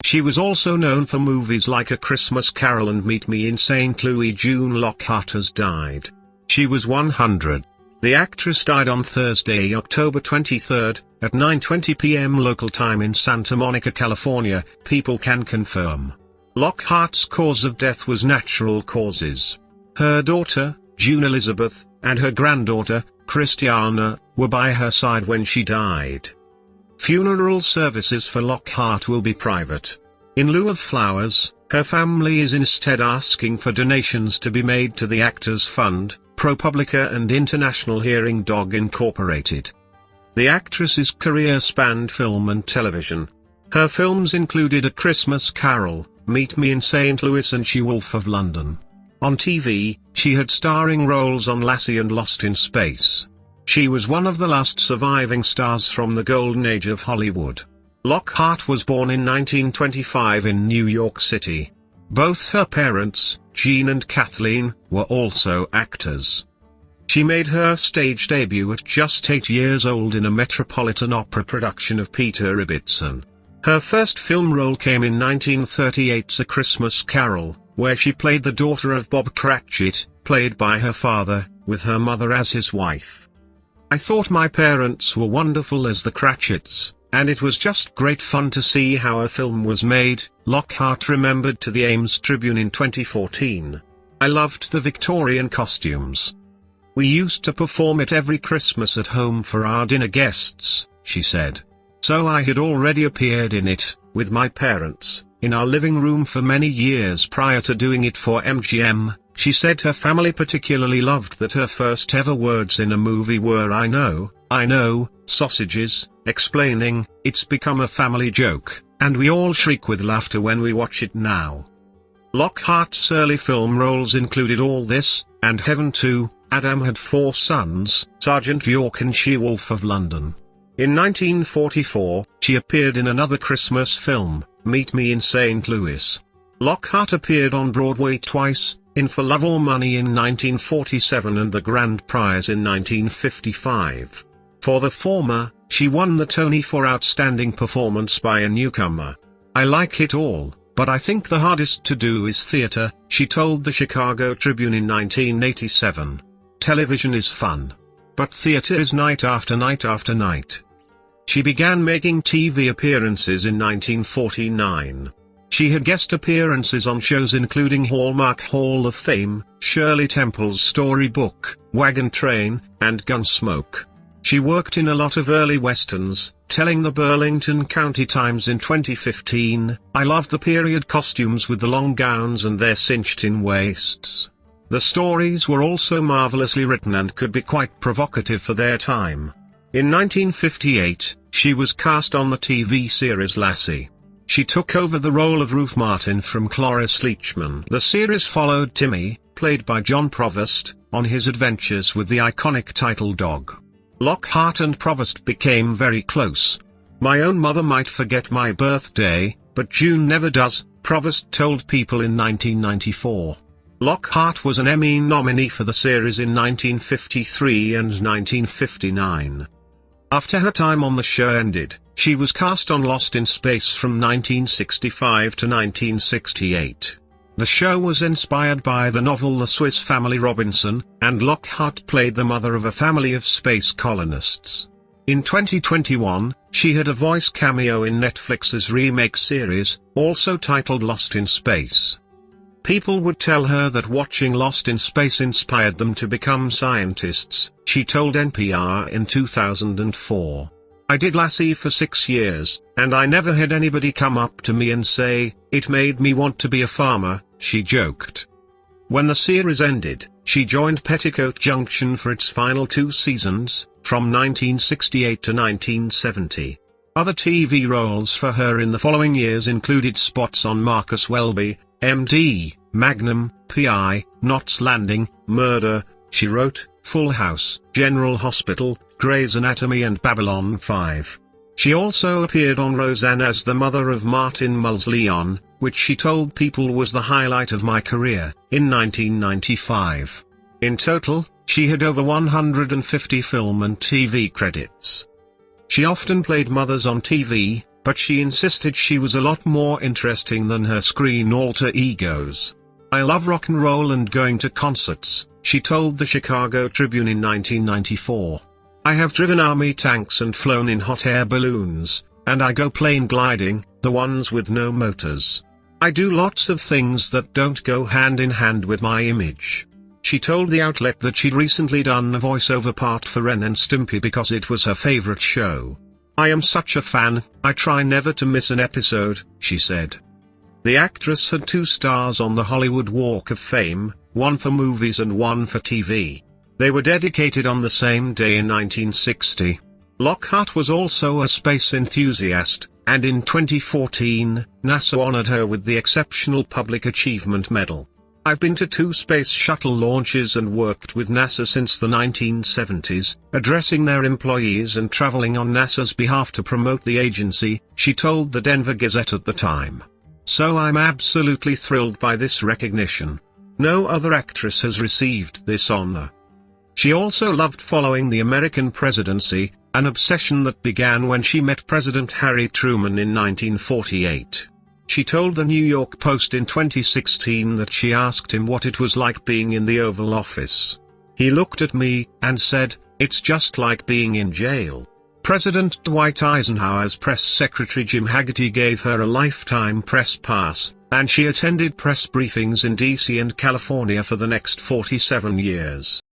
She was also known for movies like A Christmas Carol and Meet Me in St. Louis. June Lockhart has died. She was 100. The actress died on Thursday, October 23, at 9:20 p.m. local time in Santa Monica, California, people can confirm. Lockhart's cause of death was natural causes. Her daughter, June Elizabeth, and her granddaughter, Christiana, were by her side when she died. Funeral services for Lockhart will be private. In lieu of flowers, her family is instead asking for donations to be made to the Actors Fund, ProPublica and International Hearing Dog Incorporated. The actress's career spanned film and television. Her films included A Christmas Carol, Meet Me in St. Louis and She-Wolf of London. On TV, she had starring roles on Lassie and Lost in Space. She was one of the last surviving stars from the golden age of Hollywood. Lockhart was born in 1925 in New York City. Both her parents, Jean and Kathleen, were also actors. She made her stage debut at just 8 years old in a Metropolitan Opera production of Peter Ibbetson. Her first film role came in 1938's A Christmas Carol, where she played the daughter of Bob Cratchit, played by her father, with her mother as his wife. "I thought my parents were wonderful as the Cratchits, and it was just great fun to see how a film was made," Lockhart remembered to the Ames Tribune in 2014. "I loved the Victorian costumes. We used to perform it every Christmas at home for our dinner guests," she said. "So I had already appeared in it, with my parents, in our living room for many years prior to doing it for MGM." She said her family particularly loved that her first ever words in a movie were I know, sausages, explaining, "It's become a family joke, and we all shriek with laughter when we watch it now." Lockhart's early film roles included All This, and Heaven 2, Adam Had 4 Sons, Sergeant York and She-Wolf of London. In 1944, she appeared in another Christmas film, Meet Me in St. Louis. Lockhart appeared on Broadway twice, in For Love or Money in 1947 and The Grand Prize in 1955. For the former, she won the Tony for Outstanding Performance by a Newcomer. "I like it all, but I think the hardest to do is theater," she told the Chicago Tribune in 1987. "Television is fun. But theater is night after night after night." She began making TV appearances in 1949. She had guest appearances on shows including Hallmark Hall of Fame, Shirley Temple's Storybook, Wagon Train, and Gunsmoke. She worked in a lot of early westerns, telling the Burlington County Times in 2015, "I loved the period costumes with the long gowns and their cinched-in waists. The stories were also marvelously written and could be quite provocative for their time." In 1958, she was cast on the TV series Lassie. She took over the role of Ruth Martin from Cloris Leachman. The series followed Timmy, played by John Provost, on his adventures with the iconic title dog. Lockhart and Provost became very close. "My own mother might forget my birthday, but June never does," Provost told People in 1994. Lockhart was an Emmy nominee for the series in 1953 and 1959. After her time on the show ended, she was cast on Lost in Space from 1965 to 1968. The show was inspired by the novel The Swiss Family Robinson, and Lockhart played the mother of a family of space colonists. In 2021, she had a voice cameo in Netflix's remake series, also titled Lost in Space. People would tell her that watching Lost in Space inspired them to become scientists, she told NPR in 2004. "I did Lassie for 6 years, and I never had anybody come up to me and say, 'It made me want to be a farmer,'" she joked. When the series ended, she joined Petticoat Junction for its final 2 seasons, from 1968 to 1970. Other TV roles for her in the following years included spots on Marcus Welby, MD, Magnum, PI, Knots Landing, Murder, She Wrote, Full House, General Hospital, Grey's Anatomy and Babylon 5. She also appeared on Roseanne as the mother of Martin Mull's Leon, which she told People was the highlight of my career, in 1995. In total, she had over 150 film and TV credits. She often played mothers on TV, but she insisted she was a lot more interesting than her screen alter egos. "I love rock and roll and going to concerts," she told the Chicago Tribune in 1994. "I have driven army tanks and flown in hot air balloons, and I go plane gliding, the ones with no motors. I do lots of things that don't go hand in hand with my image." She told the outlet that she'd recently done a voiceover part for Ren and Stimpy because it was her favorite show. "I am such a fan, I try never to miss an episode," she said. The actress had 2 stars on the Hollywood Walk of Fame, one for movies and one for TV. They were dedicated on the same day in 1960. Lockhart was also a space enthusiast, and in 2014, NASA honored her with the Exceptional Public Achievement Medal. "I've been to 2 space shuttle launches and worked with NASA since the 1970s, addressing their employees and traveling on NASA's behalf to promote the agency," she told the Denver Gazette at the time. "So I'm absolutely thrilled by this recognition. No other actress has received this honor." She also loved following the American presidency, an obsession that began when she met President Harry Truman in 1948. She told the New York Post in 2016 that she asked him what it was like being in the Oval Office. "He looked at me and said, 'It's just like being in jail.'" President Dwight Eisenhower's press secretary Jim Haggerty gave her a lifetime press pass, and she attended press briefings in D.C. and California for the next 47 years.